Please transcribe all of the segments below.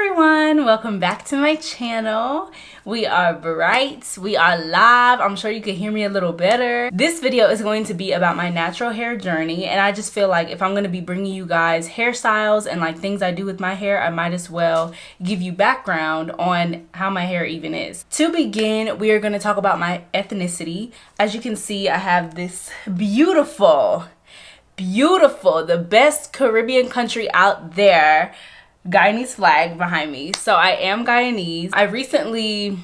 everyone, welcome back to my channel. We are bright, we are live. I'm sure you can hear me a little better. This video is going to be about my natural hair journey, and I just feel like if I'm going to be bringing you guys hairstyles and like things I do with my hair, I might as well give you background on how my hair even is. To begin, we are going to talk about my ethnicity. As you can see, I have this beautiful, the best Caribbean country out there, Guyanese flag behind me. So I am Guyanese. I recently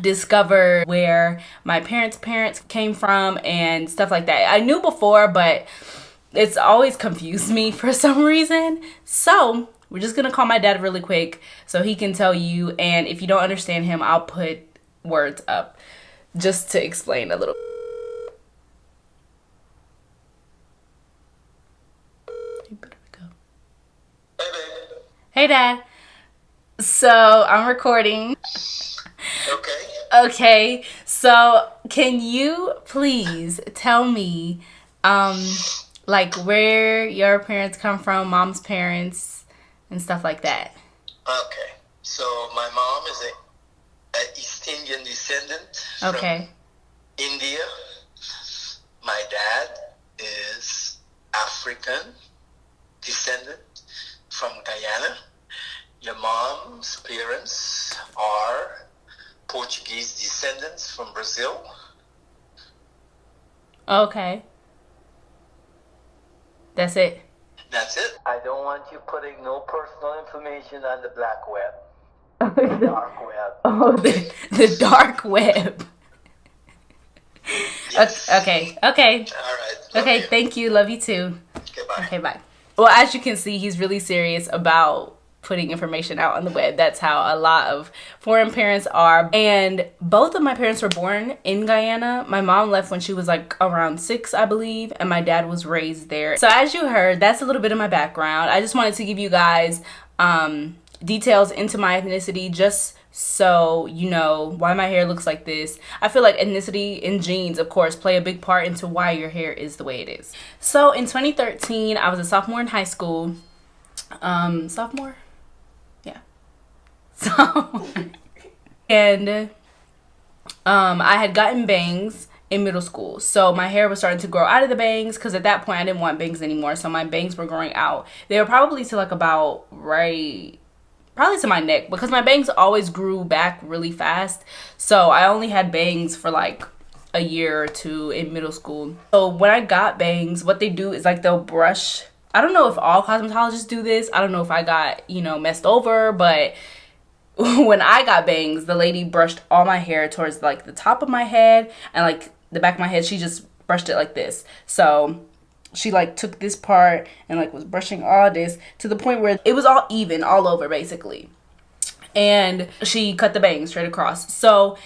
discovered where my parents' came from and stuff like that. I knew before, but it's always confused me for some reason. So we're just gonna call my dad really quick so he can tell you, and if you don't understand him, I'll put words up just to explain a little. Hey, Dad. So, I'm recording. Okay, so can you please tell me, like, where your parents come from, mom's parents, and stuff like that? Okay, so my mom is an East Indian descendant from India. My dad is African descendant from Guyana. Your mom's parents are Portuguese descendants from Brazil. Okay. That's it. That's it. I don't want you putting no personal information on the black web. The dark web. Oh, the dark web. Yes. Okay. All right. Okay, thank you. Love you too. Goodbye. Okay, bye. Well, as you can see, he's really serious about putting information out on the web. That's how a lot of foreign parents are. And both of my parents were born in Guyana. My mom left when she was like around 6, I believe, and my dad was raised there. So as you heard, that's a little bit of my background. I just wanted to give you guys details into my ethnicity, just so you know why my hair looks like this. I feel like ethnicity and genes, of course, play a big part into why your hair is the way it is. So in 2013, I was a sophomore in high school. Sophomore? Yeah. So, and I had gotten bangs in middle school. So my hair was starting to grow out of the bangs because at that point I didn't want bangs anymore. So my bangs were growing out. They were probably to like about probably to my neck, because my bangs always grew back really fast. So I only had bangs for like a year or two in middle school. So when I got bangs, what they do is like they'll brush. I don't know if all cosmetologists do this. I don't know if I got, messed over, but when I got bangs, the lady brushed all my hair towards like the top of my head and like the back of my head. She just brushed it like this. So she like took this part and like was brushing all this to the point where it was all even all over basically. And she cut the bangs straight across. So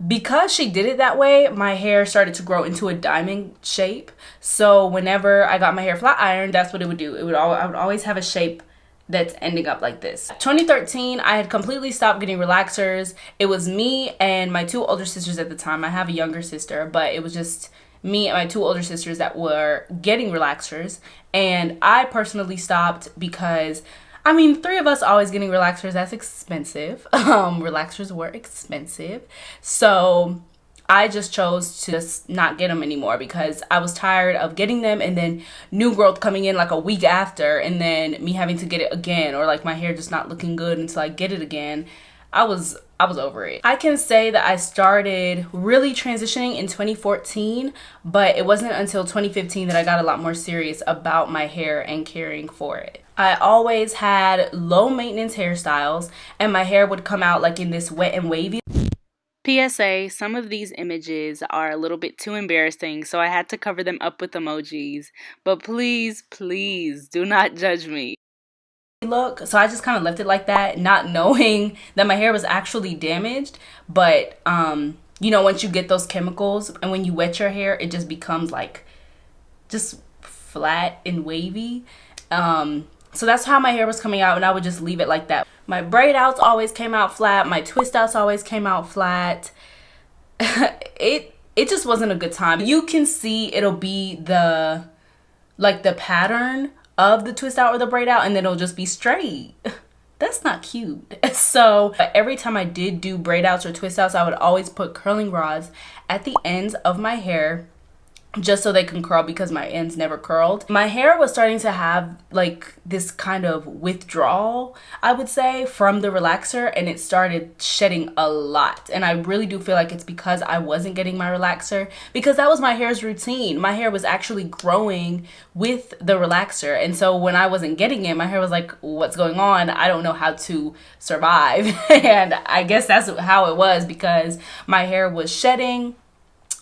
because she did it that way, my hair started to grow into a diamond shape. So whenever I got my hair flat ironed, that's what it would do. I would always have a shape that's ending up like this. 2013, I had completely stopped getting relaxers. It was me and my 2 older sisters at the time. I have a younger sister, but it was just me and my 2 older sisters that were getting relaxers. And I personally stopped because 3 of us always getting relaxers, that's expensive. Relaxers were expensive. So I just chose to just not get them anymore because I was tired of getting them and then new growth coming in like a week after and then me having to get it again, or like my hair just not looking good until I get it again. I was over it. I can say that I started really transitioning in 2014, but it wasn't until 2015 that I got a lot more serious about my hair and caring for it. I always had low maintenance hairstyles and my hair would come out like in this wet and wavy. PSA, some of these images are a little bit too embarrassing, so I had to cover them up with emojis. But please, please do not judge me. Look, so I just kind of left it like that, not knowing that my hair was actually damaged. But once you get those chemicals and when you wet your hair, it just becomes like just flat and wavy. So that's how my hair was coming out, and I would just leave it like that. My braid outs always came out flat. My twist outs always came out flat. It just wasn't a good time. You can see it'll be the pattern of the twist out or the braid out, and then it'll just be straight. that's not cute. So every time I did do braid outs or twist outs, I would always put curling rods at the ends of my hair just so they can curl, because my ends never curled. My hair was starting to have like this kind of withdrawal, I would say, from the relaxer, and it started shedding a lot. And I really do feel like it's because I wasn't getting my relaxer, because that was my hair's routine. My hair was actually growing with the relaxer, and so when I wasn't getting it, my hair was like, what's going on? I don't know how to survive. And I guess that's how it was, because my hair was shedding.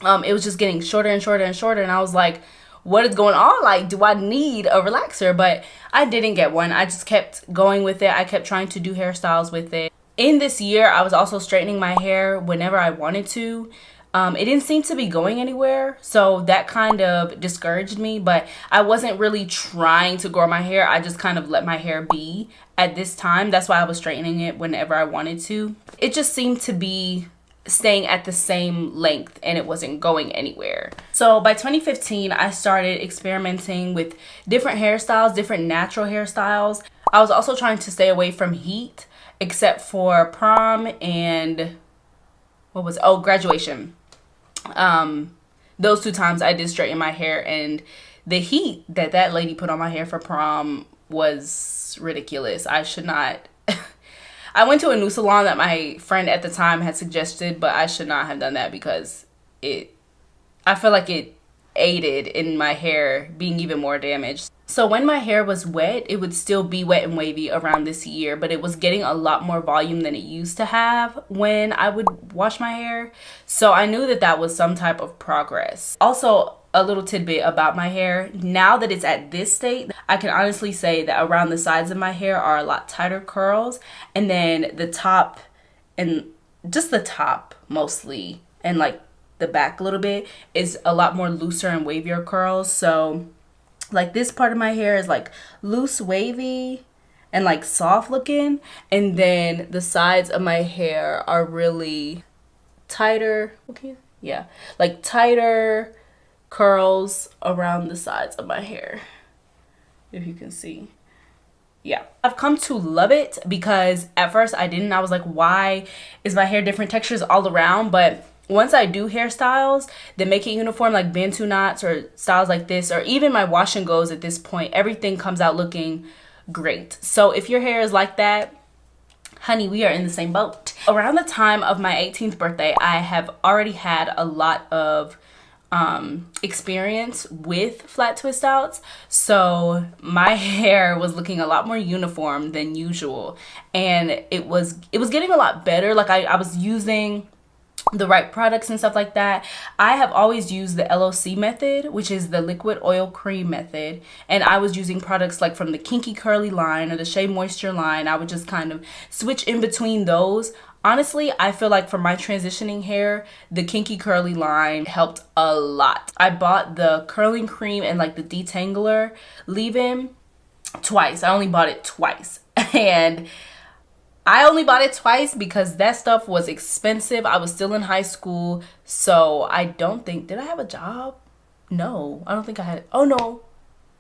It was just getting shorter and shorter and shorter, and I was like, what is going on? Like, do I need a relaxer? But I didn't get one. I just kept going with it. I kept trying to do hairstyles with it. In this year, I was also straightening my hair whenever I wanted to. It didn't seem to be going anywhere, so that kind of discouraged me, but I wasn't really trying to grow my hair. I just kind of let my hair be at this time. That's why I was straightening it whenever I wanted to. It just seemed to be staying at the same length, and it wasn't going anywhere. So by 2015, I started experimenting with different hairstyles, different natural hairstyles. I was also trying to stay away from heat, except for prom and graduation. Those 2 times I did straighten my hair, and the heat that lady put on my hair for prom was ridiculous. I should not I went to a new salon that my friend at the time had suggested, but I should not have done that, because I feel like it aided in my hair being even more damaged. So when my hair was wet, it would still be wet and wavy around this year, but it was getting a lot more volume than it used to have when I would wash my hair. So I knew that that was some type of progress. Also, a little tidbit about my hair. Now that it's at this state, I can honestly say that around the sides of my hair are a lot tighter curls, and then the top, and just the top mostly, and like the back a little bit, is a lot more looser and wavier curls. So like this part of my hair is like loose, wavy, and like soft looking, and then the sides of my hair are really tighter. Okay, yeah, like tighter curls around the sides of my hair, if you can see. Yeah, I've come to love it, because at first I didn't. I was like, why is my hair different textures all around? But once I do hairstyles that make it uniform, like Bantu knots or styles like this, or even my wash and goes, at this point everything comes out looking great. So if your hair is like that, honey, we are in the same boat. Around the time of my 18th birthday, I have already had a lot of experience with flat twist outs, so my hair was looking a lot more uniform than usual, and it was getting a lot better. Like I was using the right products and stuff like that. I have always used the LOC method, which is the liquid oil cream method, and I was using products like from the Kinky Curly line or the Shea Moisture line. I would just kind of switch in between those. Honestly, I feel like for my transitioning hair, the Kinky Curly line helped a lot. I bought the curling cream and like the detangler leave-in twice. I only bought it twice. And I only bought it twice because that stuff was expensive. I was still in high school, so I don't think, did I have a job? No, I don't think I had. Oh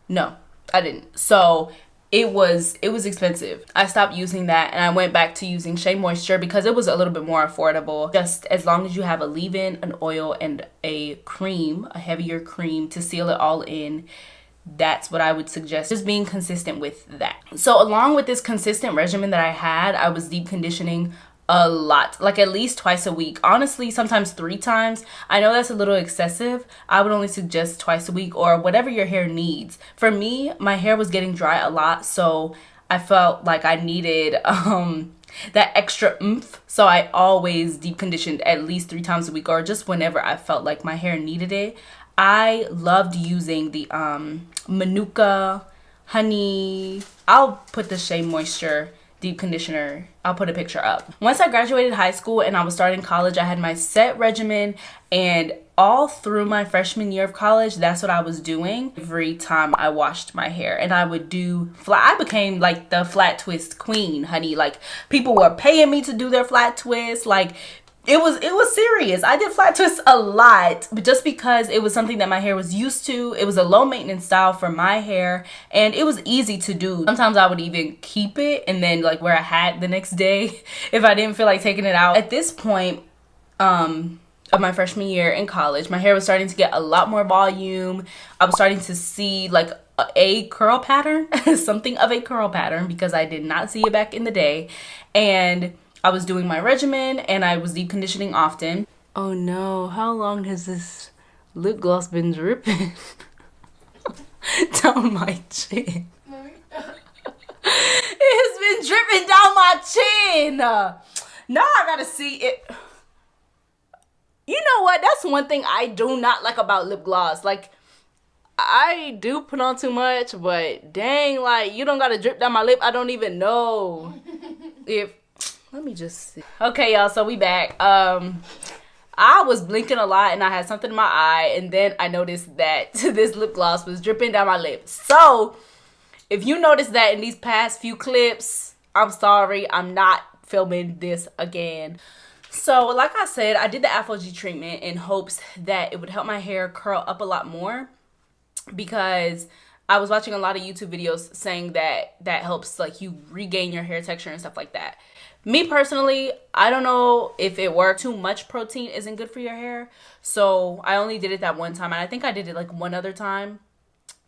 no, I didn't. So it was expensive. I stopped using that, and I went back to using Shea Moisture because it was a little bit more affordable. Just as long as you have a leave-in, an oil, and a cream, a heavier cream to seal it all in, that's what I would suggest. Just being consistent with that. So along with this consistent regimen that I had, I was deep conditioning a lot, like at least twice a week. Honestly, sometimes 3 times. I know that's a little excessive. I would only suggest twice a week or whatever your hair needs. For me, my hair was getting dry a lot, so I felt like I needed that extra oomph. So I always deep conditioned at least 3 times a week, or just whenever I felt like my hair needed it. I loved using the Manuka honey. I'll put the Shea Moisture deep conditioner. I'll put a picture up. Once I graduated high school and I was starting college, I had my set regimen, and all through my freshman year of college, that's what I was doing every time I washed my hair. And I would do flat. I became like the flat twist queen, honey. Like, people were paying me to do their flat twist. Like, it was serious. I did flat twists a lot, but just because it was something that my hair was used to. It was a low maintenance style for my hair, and it was easy to do. Sometimes I would even keep it and then like wear a hat the next day if I didn't feel like taking it out. At this point of my freshman year in college, my hair was starting to get a lot more volume. I was starting to see like a curl pattern, something of a curl pattern, because I did not see it back in the day. And I was doing my regimen and I was deep conditioning often. Oh no, how long has this lip gloss been dripping down my chin? It has been dripping down my chin. Now I gotta see it. You know what? That's one thing I do not like about lip gloss. Like, I do put on too much, but dang, like, you don't gotta drip down my lip. I don't even know if... Let me just see. Okay, y'all, so we back. I was blinking a lot and I had something in my eye, and then I noticed that this lip gloss was dripping down my lip. So, if you noticed that in these past few clips, I'm sorry. I'm not filming this again. So, like I said, I did the Afro G treatment in hopes that it would help my hair curl up a lot more, because I was watching a lot of YouTube videos saying that that helps like you regain your hair texture and stuff like that. Me personally, I don't know if it worked. Too much protein isn't good for your hair. So I only did it that one time. And I think I did it like one other time.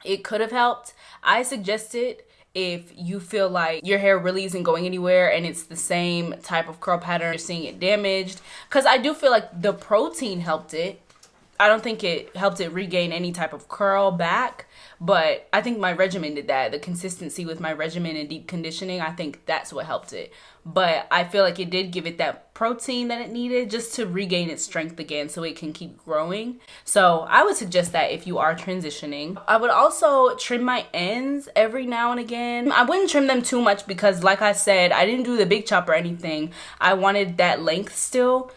It could have helped. I suggested if you feel like your hair really isn't going anywhere and it's the same type of curl pattern, you're seeing it damaged. Because I do feel like the protein helped it. I don't think it helped it regain any type of curl back, but I think my regimen did that. The consistency with my regimen and deep conditioning, I think that's what helped it. But I feel like it did give it that protein that it needed just to regain its strength again so it can keep growing. So I would suggest that if you are transitioning. I would also trim my ends every now and again. I wouldn't trim them too much because, like I said, I didn't do the big chop or anything. I wanted that length still.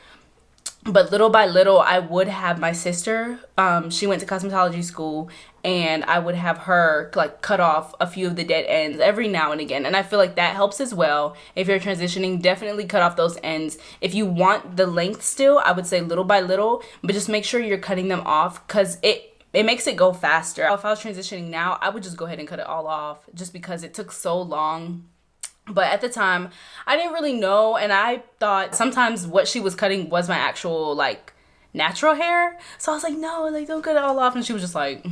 But little by little, I would have my sister, she went to cosmetology school, and I would have her like cut off a few of the dead ends every now and again. And I feel like that helps as well. If you're transitioning, definitely cut off those ends. If you want the length still, I would say little by little, but just make sure you're cutting them off because it makes it go faster. If I was transitioning now, I would just go ahead and cut it all off just because it took so long. But at the time, I didn't really know, and I thought sometimes what she was cutting was my actual, like, natural hair. So I was like, no, like, don't cut it all off. And she was just like,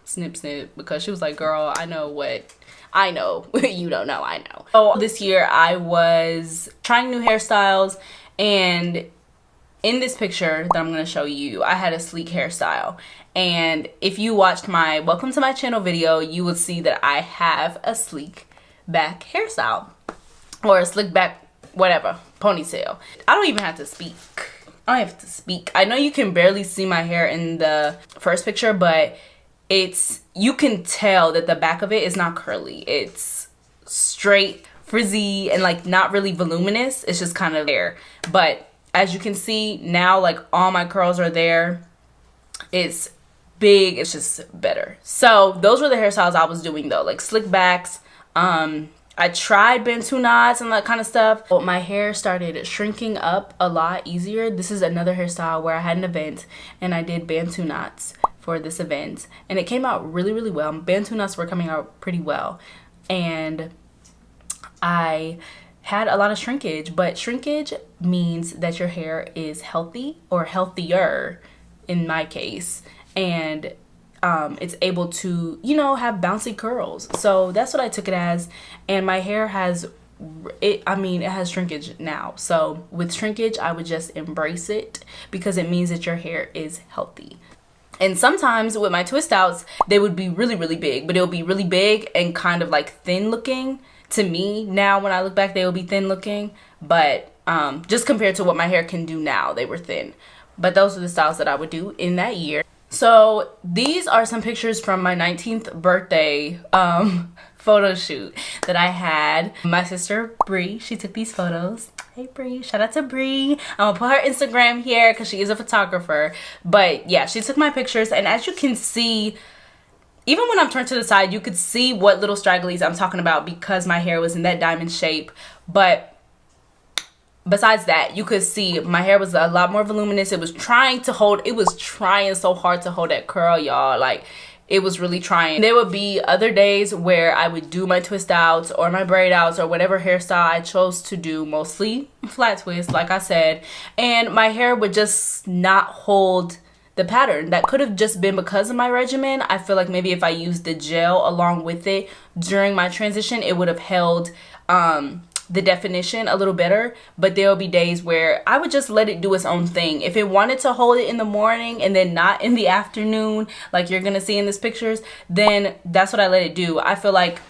snip, snip, because she was like, girl, I know what I know. You don't know, I know. So this year, I was trying new hairstyles, and in this picture that I'm going to show you, I had a sleek hairstyle. And if you watched my Welcome to My Channel video, you will see that I have a sleek back hairstyle. Or a slick back, whatever, ponytail. I don't even have to speak. I don't have to speak. I know you can barely see my hair in the first picture, but you can tell that the back of it is not curly. It's straight, frizzy, and like not really voluminous. It's just kind of there. But as you can see now, like all my curls are there. It's big. It's just better. So those were the hairstyles I was doing though, like slick backs. I tried Bantu knots and that kind of stuff, but my hair started shrinking up a lot easier. This is another hairstyle where I had an event and I did Bantu knots for this event, and it came out really, really well. Bantu knots were coming out pretty well, and I had a lot of shrinkage, but shrinkage means that your hair is healthy or healthier in my case, and it's able to, you know, have bouncy curls. So that's what I took it as. And my hair has, it has shrinkage now. So with shrinkage, I would just embrace it because it means that your hair is healthy. And sometimes with my twist outs, they would be really, really big, but it'll be really big and kind of like thin looking. To me now, when I look back, they will be thin looking, but just compared to what my hair can do now, they were thin. But those are the styles that I would do in that year. So these are some pictures from my 19th birthday photo shoot that I had. My sister Bree, she took these photos. Hey Bree, shout out to Bree. I'm gonna put her Instagram here because she is a photographer. But yeah, she took my pictures, and as you can see, even when I'm turned to the side, you could see what little stragglies I'm talking about because my hair was in that diamond shape. But besides that, you could see my hair was a lot more voluminous. It was trying so hard to hold that curl, y'all. Like, it was really trying. There would be other days where I would do my twist outs or my braid outs or whatever hairstyle I chose to do, mostly flat twist, like I said, and my hair would just not hold the pattern. That could have just been because of my regimen. I feel like maybe if I used the gel along with it during my transition, it would have held the definition a little better. But there'll be days where I would just let it do its own thing. If it wanted to hold it in the morning and then not in the afternoon, like you're gonna see in these pictures, then that's what I let it do. I feel like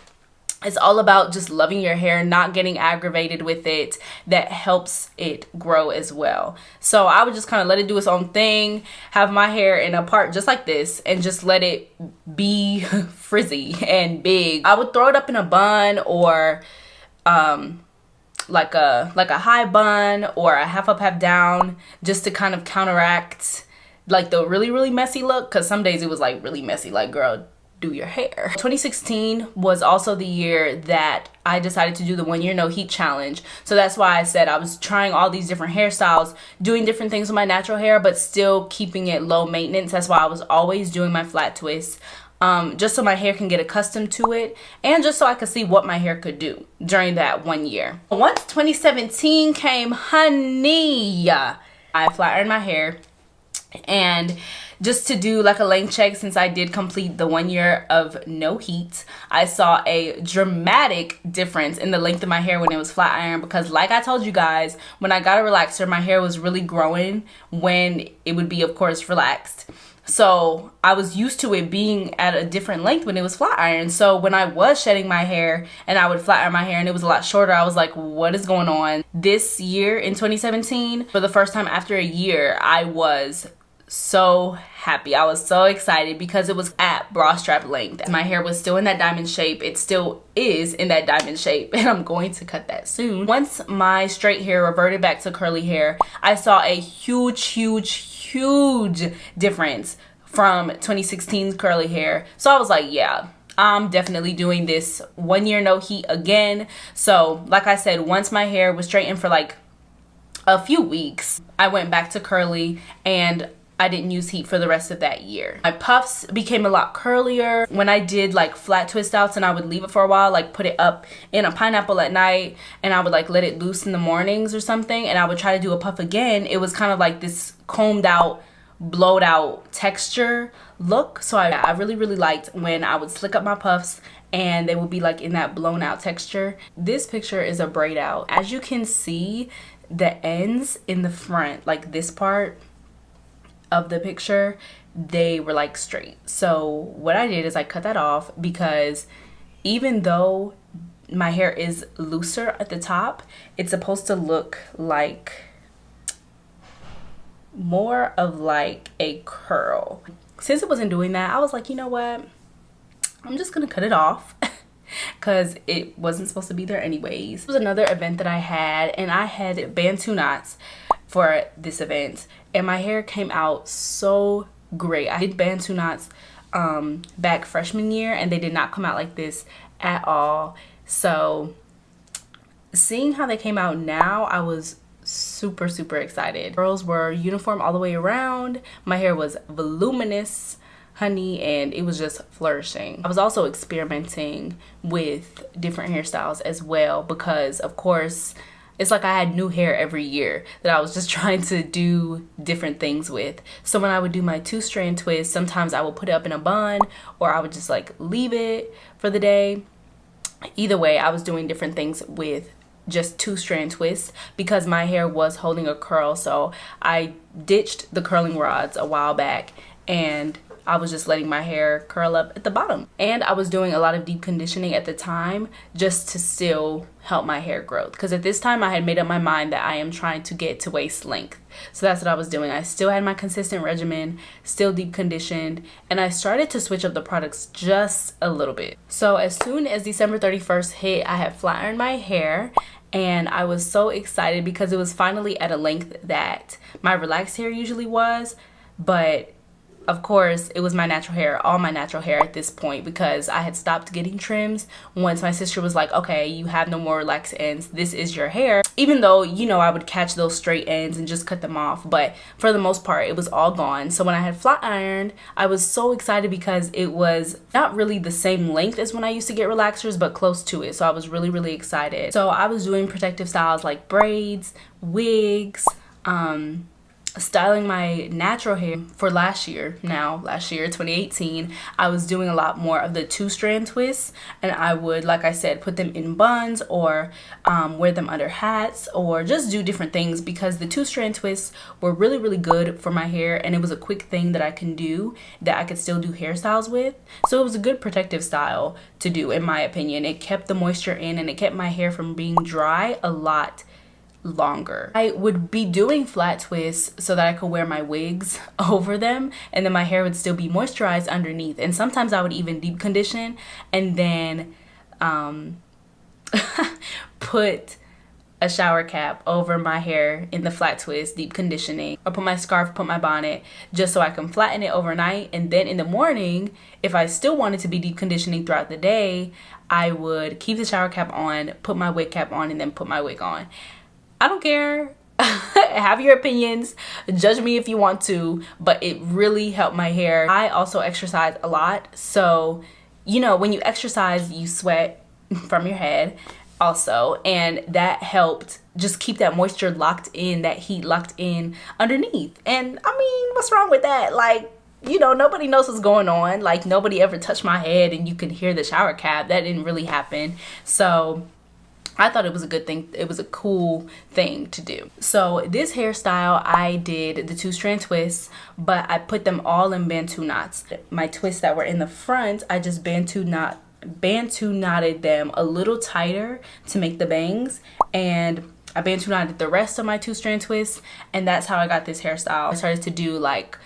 it's all about just loving your hair, not getting aggravated with it. That helps it grow as well. So I would just kind of let it do its own thing, have my hair in a part just like this, and just let it be frizzy and big. I would throw it up in a bun, or like a high bun, or a half up, half down, just to kind of counteract like the really messy look, because some days it was like really messy, like, girl, do your hair. 2016 was also the year that I decided to do the 1 year no heat challenge. So that's why I said I was trying all these different hairstyles, doing different things with my natural hair, but still keeping it low maintenance. That's why I was always doing my flat twists, just so my hair can get accustomed to it, and just so I could see what my hair could do during that 1 year. Once 2017 came, honey, I flat ironed my hair, and just to do like a length check, since I did complete the 1 year of no heat, I saw a dramatic difference in the length of my hair when it was flat ironed, because like I told you guys, when I got a relaxer, my hair was really growing when it would be, of course, relaxed. So I was used to it being at a different length when it was flat ironed. So when I was shedding my hair and I would flat iron my hair and it was a lot shorter, I was like, what is going on? This year in 2017, for the first time after a year, I was so happy. I was so excited because it was at bra strap length. My hair was still in that diamond shape. It still is in that diamond shape, and I'm going to cut that soon. Once my straight hair reverted back to curly hair, I saw a huge difference from 2016's curly hair. So I was like, yeah, I'm definitely doing this 1 year no heat again. So like I said, once my hair was straightened for like a few weeks, I went back to curly, and I didn't use heat for the rest of that year. My puffs became a lot curlier. When I did like flat twist outs and I would leave it for a while, like put it up in a pineapple at night, and I would like let it loose in the mornings or something, and I would try to do a puff again, it was kind of like this combed out, blowed out texture look. So I really liked when I would slick up my puffs and they would be like in that blown out texture. This picture is a braid out. As you can see, the ends in the front, like this part of the picture, they were like straight. So what I did is I cut that off, because even though my hair is looser at the top, it's supposed to look like more of like a curl. Since it wasn't doing that, I was like, you know what, I'm just gonna cut it off because it wasn't supposed to be there anyways. It was another event that I had, and I had Bantu knots for this event, and my hair came out so great. I did Bantu knots back freshman year, and they did not come out like this at all. So seeing how they came out now, I was super excited. Curls were uniform all the way around. My hair was voluminous, honey, and it was just flourishing. I was also experimenting with different hairstyles as well, because of course it's like I had new hair every year that I was just trying to do different things with. So when I would do my 2-strand twist, sometimes I would put it up in a bun, or I would just like leave it for the day. Either way, I was doing different things with just 2-strand twists because my hair was holding a curl. So I ditched the curling rods a while back, and I was just letting my hair curl up at the bottom. And I was doing a lot of deep conditioning at the time just to still help my hair growth, because at this time I had made up my mind that I am trying to get to waist length. So that's what I was doing. I still had my consistent regimen, still deep conditioned, and I started to switch up the products just a little bit. So as soon as December 31st hit, I had flat ironed my hair, and I was so excited because it was finally at a length that my relaxed hair usually was, but Of course, it was my natural hair, all my natural hair at this point, because I had stopped getting trims once my sister was like, okay, you have no more relaxed ends, this is your hair. Even though, you know, I would catch those straight ends and just cut them off, but for the most part, it was all gone. So when I had flat ironed, I was so excited because it was not really the same length as when I used to get relaxers, but close to it. So I was really, really excited. So I was doing protective styles like braids, wigs, styling my natural hair for last year 2018. I was doing a lot more of the 2-strand twists, and I would, like I said, put them in buns or wear them under hats or just do different things, because the 2-strand twists were really, really good for my hair, and it was a quick thing that I can do that I could still do hairstyles with. So it was a good protective style to do, in my opinion. It kept the moisture in, and it kept my hair from being dry a lot longer. I would be doing flat twists so that I could wear my wigs over them, and then my hair would still be moisturized underneath. And sometimes I would even deep condition and then put a shower cap over my hair in the flat twist, deep conditioning, or put my scarf, put my bonnet, just so I can flatten it overnight. And then in the morning, if I still wanted to be deep conditioning throughout the day, I would keep the shower cap on, put my wig cap on, and then put my wig on. I don't care. Have your opinions. Judge me if you want to, but it really helped my hair. I also exercise a lot. So, you know, when you exercise, you sweat from your head also. And that helped just keep that moisture locked in, that heat locked in underneath. And I mean, what's wrong with that? Like, you know, nobody knows what's going on. Like, nobody ever touched my head and you could hear the shower cap. That didn't really happen. So I thought it was a good thing. It was a cool thing to do. So this hairstyle, I did the 2-strand twists, but I put them all in Bantu knots. My twists that were in the front, I just Bantu knotted them a little tighter to make the bangs, and I Bantu knotted the rest of my 2-strand twists, and that's how I got this hairstyle. I started to do like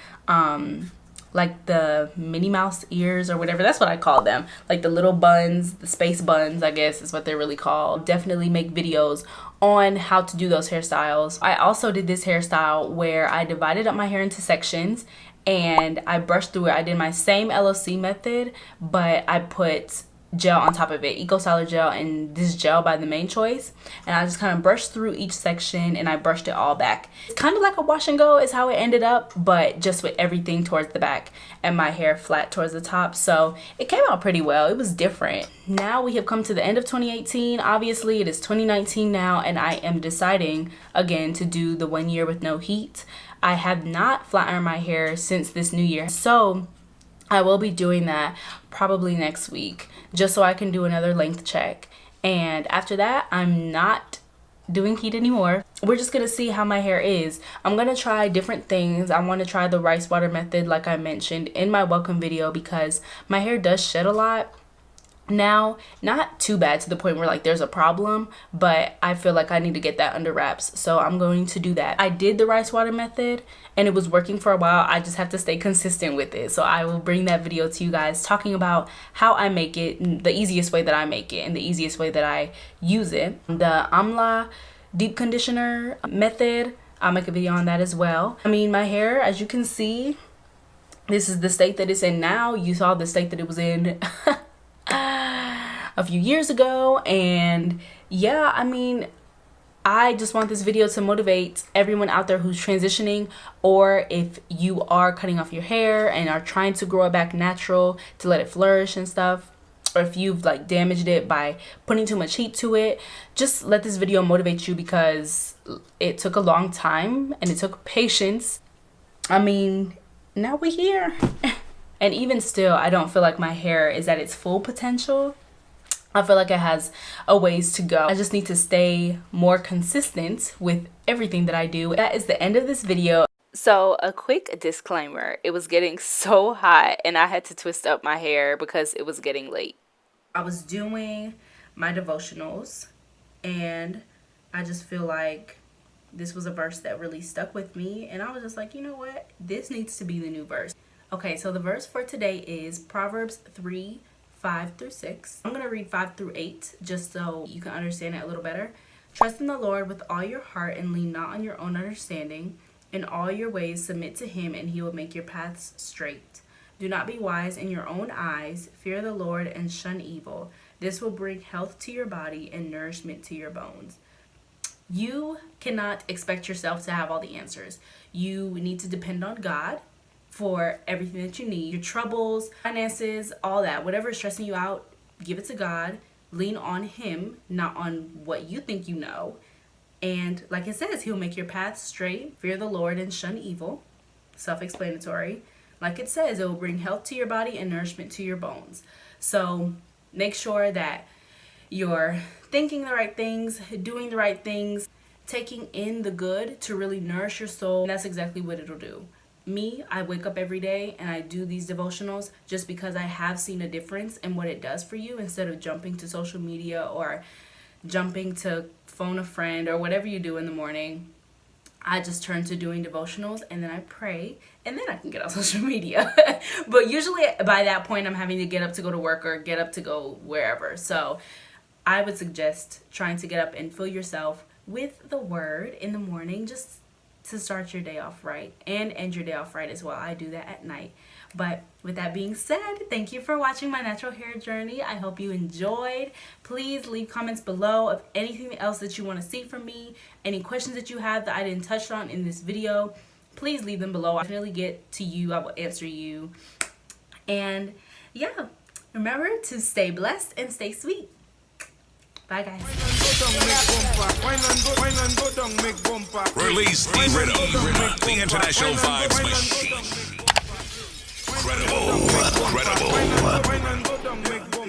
the Minnie Mouse ears or whatever. That's what I call them. Like the little buns, the space buns, I guess is what they're really called. Definitely make videos on how to do those hairstyles. I also did this hairstyle where I divided up my hair into sections and I brushed through it. I did my same LOC method, but I put gel on top of it, Eco Styler gel and this gel by The Main Choice, and I just kind of brushed through each section and I brushed it all back. It's kind of like a wash and go is how it ended up, but just with everything towards the back and my hair flat towards the top. So it came out pretty well. It was different. Now we have come to the end of 2018. Obviously it is 2019 now, and I am deciding again to do the 1 year with no heat. I have not flat ironed my hair since this new year, so I will be doing that probably next week, just so I can do another length check. And after that, I'm not doing heat anymore. We're just gonna see how my hair is. I'm gonna try different things. I want to try the rice water method like I mentioned in my welcome video, because my hair does shed a lot now. Not too bad to the point where like there's a problem, but I feel like I need to get that under wraps, so I'm going to do that. I did the rice water method and it was working for a while. I just have to stay consistent with it, so I will bring that video to you guys talking about how I make it, the easiest way that I make it and the easiest way that I use it. The Amla deep conditioner method, I'll make a video on that as well. I mean, my hair, as you can see, this is the state that it's in now. You saw the state that it was in a few years ago, and yeah, I mean, I just want this video to motivate everyone out there who's transitioning, or if you are cutting off your hair and are trying to grow it back natural to let it flourish and stuff, or if you've like damaged it by putting too much heat to it, just let this video motivate you, because it took a long time and it took patience. I mean, now we're here. And even still, I don't feel like my hair is at its full potential. I feel like it has a ways to go. I just need to stay more consistent with everything that I do. That is the end of this video. So a quick disclaimer, it was getting so hot and I had to twist up my hair because it was getting late. I was doing my devotionals and I just feel like this was a verse that really stuck with me, and I was just like, you know what? This needs to be the new verse. Okay, so the verse for today is Proverbs 3:5-6. I'm going to read 5-8 just so you can understand it a little better. Trust in the Lord with all your heart and lean not on your own understanding. In all your ways submit to him, and he will make your paths straight. Do not be wise in your own eyes. Fear the Lord and shun evil. This will bring health to your body and nourishment to your bones. You cannot expect yourself to have all the answers. You need to depend on God for everything that you need. Your troubles, finances, all that, whatever is stressing you out, give it to God. Lean on him, not on what you think you know. And like it says, he'll make your path straight. Fear the Lord and shun evil. Self-explanatory. Like it says, it will bring health to your body and nourishment to your bones. So make sure that you're thinking the right things, doing the right things, taking in the good to really nourish your soul. And that's exactly what it'll do. Me, I wake up every day and I do these devotionals just because I have seen a difference in what it does for you. Instead of jumping to social media or jumping to phone a friend or whatever you do in the morning, I just turn to doing devotionals, and then I pray, and then I can get on social media. But usually by that point, I'm having to get up to go to work or get up to go wherever. So I would suggest trying to get up and fill yourself with the word in the morning, just to start your day off right and end your day off right as well. I do that at night. But with that being said, thank you for watching my natural hair journey. I hope you enjoyed. Please leave comments below of anything else that you want to see from me, any questions that you have that I didn't touch on in this video. Please leave them below. I'll definitely get to you. I will answer you. And yeah, remember to stay blessed and stay sweet. Bye, guys. Release the rhythm, the international vibes machine. Credible.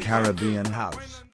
Caribbean house.